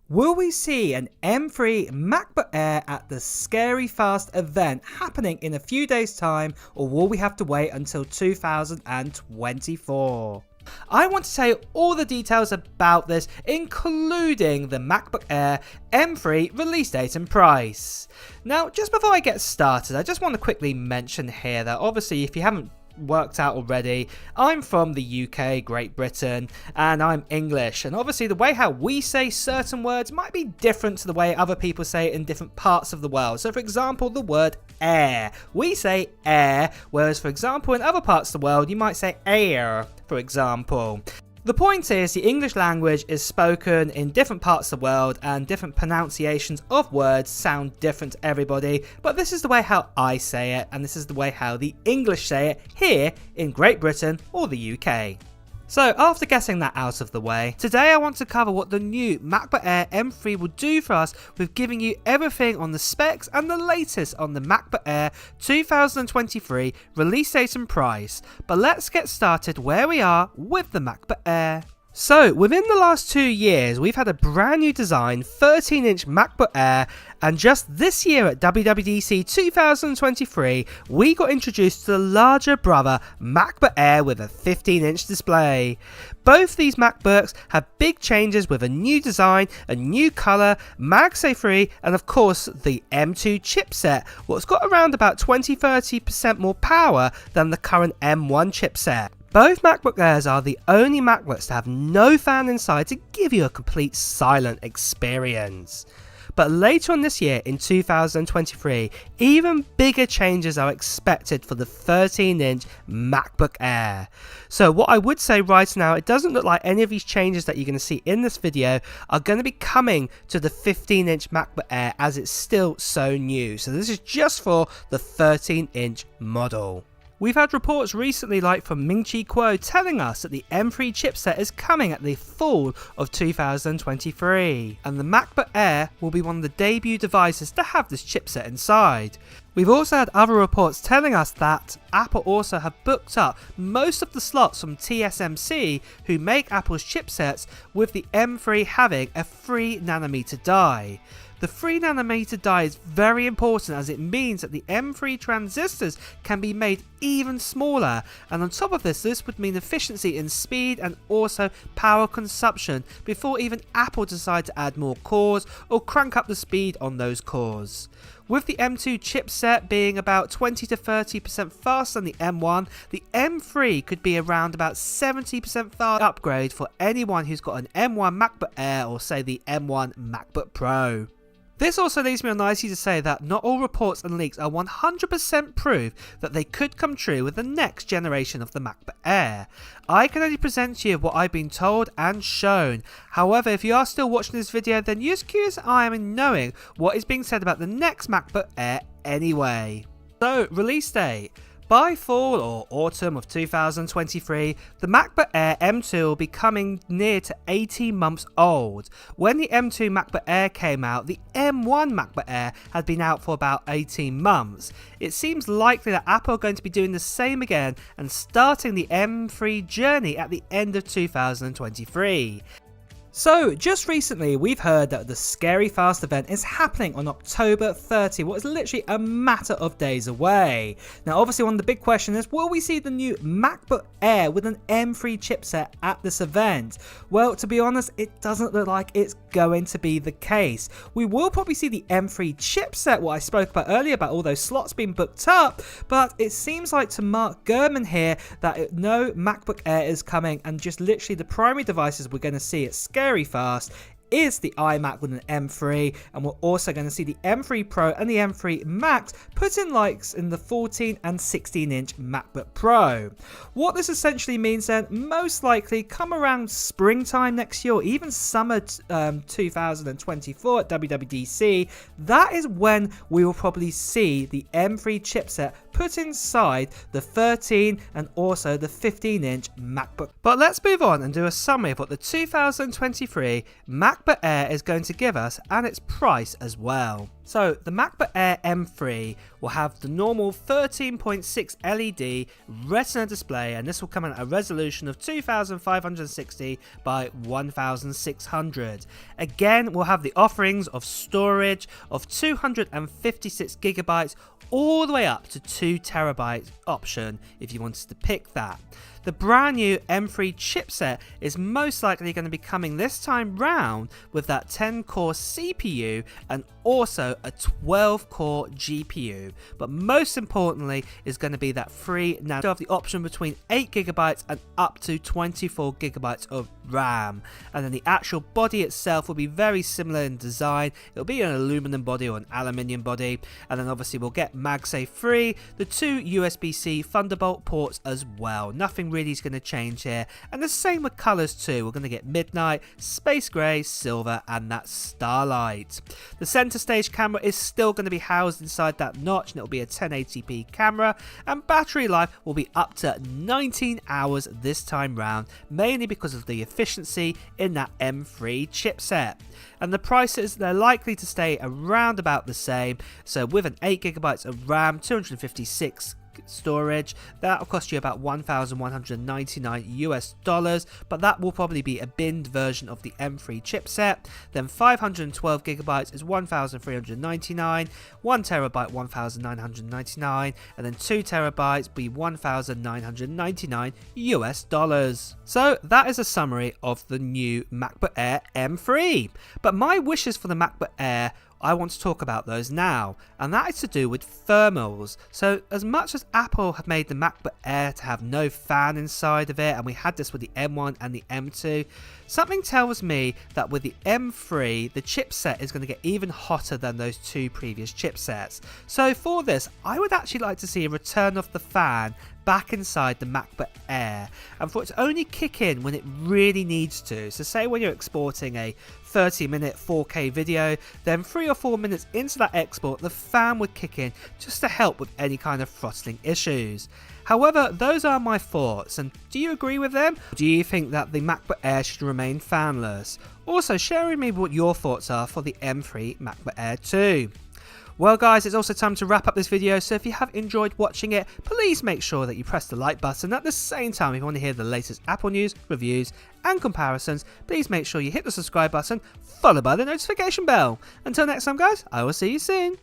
Will we see an M3 MacBook Air at the Scary Fast event happening in a few days' time, or will we have to wait until 2024? I want to tell you all the details about this, including the MacBook Air M3 release date and price. Now, just before I get started, I just want to quickly mention here that obviously if you haven't worked out already, I'm from the UK, Great Britain, and I'm English, and obviously the way how we say certain words might be different to the way other people say it in different parts of the world. So for example, the word air, we say air, whereas for example in other parts of the world you might say air, for example. The point is, the English language is spoken in different parts of the world and different pronunciations of words sound different to everybody, but this is the way how I say it, and this is the way how the English say it here in Great Britain or the UK. So after getting that out of the way, today I want to cover what the new MacBook Air M3 will do for us with giving you everything on the specs and the latest on the MacBook Air 2023 release date and price. But let's get started where we are with the MacBook Air. So, within the last 2 years, we've had a brand new design 13-inch MacBook Air, and just this year at WWDC 2023, we got introduced to the larger brother MacBook Air with a 15-inch display. Both these MacBooks have big changes with a new design, a new colour, MagSafe free, and of course the M2 chipset, what's got around about 20-30% more power than the current M1 chipset. Both MacBook Airs are the only MacBooks to have no fan inside to give you a complete silent experience. But later on this year in 2023, even bigger changes are expected for the 13-inch MacBook Air. So what I would say right now, it doesn't look like any of these changes that you're going to see in this video are going to be coming to the 15-inch MacBook Air, as it's still so new. So this is just for the 13-inch model. We've had reports recently like from Ming-Chi Kuo telling us that the M3 chipset is coming at the fall of 2023, and the MacBook Air will be one of the debut devices to have this chipset inside. We've also had other reports telling us that Apple also have booked up most of the slots from TSMC, who make Apple's chipsets, with the M3 having a 3nm die. The 3nm die is very important, as it means that the M3 transistors can be made even smaller, and on top of this, this would mean efficiency in speed and also power consumption before even Apple decide to add more cores or crank up the speed on those cores. With the M2 chipset being about 20 to 30% faster than the M1, the M3 could be around about 70% faster upgrade for anyone who's got an M1 MacBook Air or say the M1 MacBook Pro. This also leads me on nicely to say that not all reports and leaks are 100% proof that they could come true with the next generation of the MacBook Air. I can only present to you what I've been told and shown. However, if you are still watching this video, then you're as curious as I am in knowing what is being said about the next MacBook Air anyway. So, release date. By fall or autumn of 2023, the MacBook Air M2 will be coming near to 18 months old. When the M2 MacBook Air came out, the M1 MacBook Air had been out for about 18 months. It seems likely that Apple are going to be doing the same again and starting the M3 journey at the end of 2023. So, just recently we've heard that the Scary Fast event is happening on October 30, what is literally a matter of days away. Now obviously one of the big questions is, will we see the new MacBook Air with an M3 chipset at this event? Well, to be honest, it doesn't look like it's going to be the case. We will probably see the M3 chipset, what I spoke about earlier about all those slots being booked up, but it seems like to Mark Gurman here that no MacBook Air is coming, and just literally the primary devices we're going to see at Scary Fast is the iMac with an M3, and we're also going to see the M3 Pro and the M3 Max put in likes in the 14 and 16-inch MacBook Pro. What this essentially means then, most likely come around springtime next year or even summer 2024 at WWDC, that is when we will probably see the M3 chipset put inside the 13 and also the 15-inch MacBook. But let's move on and do a summary of what the 2023 MacBook Air is going to give us and its price as well. So the MacBook Air M3 will have the normal 13.6 LED Retina display, and this will come in at a resolution of 2560 by 1600. Again, we'll have the offerings of storage of 256 gigabytes all the way up to 2 terabyte option if you wanted to pick that. The brand new M3 chipset is most likely going to be coming this time round with that 10-core CPU and also a 12-core GPU, but most importantly is going to be that free now to have the option between 8GB and up to 24GB of RAM, and then the actual body itself will be very similar in design. It'll be an aluminum body or an aluminium body, and then obviously we'll get MagSafe free, the 2 USB-C Thunderbolt ports as well. Nothing really is going to change here, and the same with colors too. We're going to get midnight, space grey, silver, and that starlight. The center stage camera is still going to be housed inside that notch, and it'll be a 1080p camera, and battery life will be up to 19 hours this time round, mainly because of the efficiency in that M3 chipset. And the prices, they're likely to stay around about the same. So with an 8GB of RAM, 256 storage, that will cost you about $1,199 but that will probably be a binned version of the M3 chipset. Then 512GB is $1,399, 1TB $1,999, and then 2TB be $1,999. So that is a summary of the new MacBook Air M3. But my wishes for the MacBook Air, I want to talk about those now, and that is to do with thermals. So as much as Apple have made the MacBook Air to have no fan inside of it, and we had this with the M1 and the M2, something tells me that with the M3 the chipset is going to get even hotter than those two previous chipsets. So for this, I would actually like to see a return of the fan back inside the MacBook Air, and for it to only kick in when it really needs to. So say when you're exporting a 30-minute 4K video, then 3 or 4 minutes into that export the fan would kick in just to help with any kind of throttling issues. However, those are my thoughts, and do you agree with them? Do you think that the MacBook Air should remain fanless? Also share with me what your thoughts are for the M3 MacBook Air 2. Well guys, it's also time to wrap up this video, so if you have enjoyed watching it, please make sure that you press the like button. At the same time, if you want to hear the latest Apple news, reviews and comparisons, please make sure you hit the subscribe button, followed by the notification bell. Until next time guys, I will see you soon.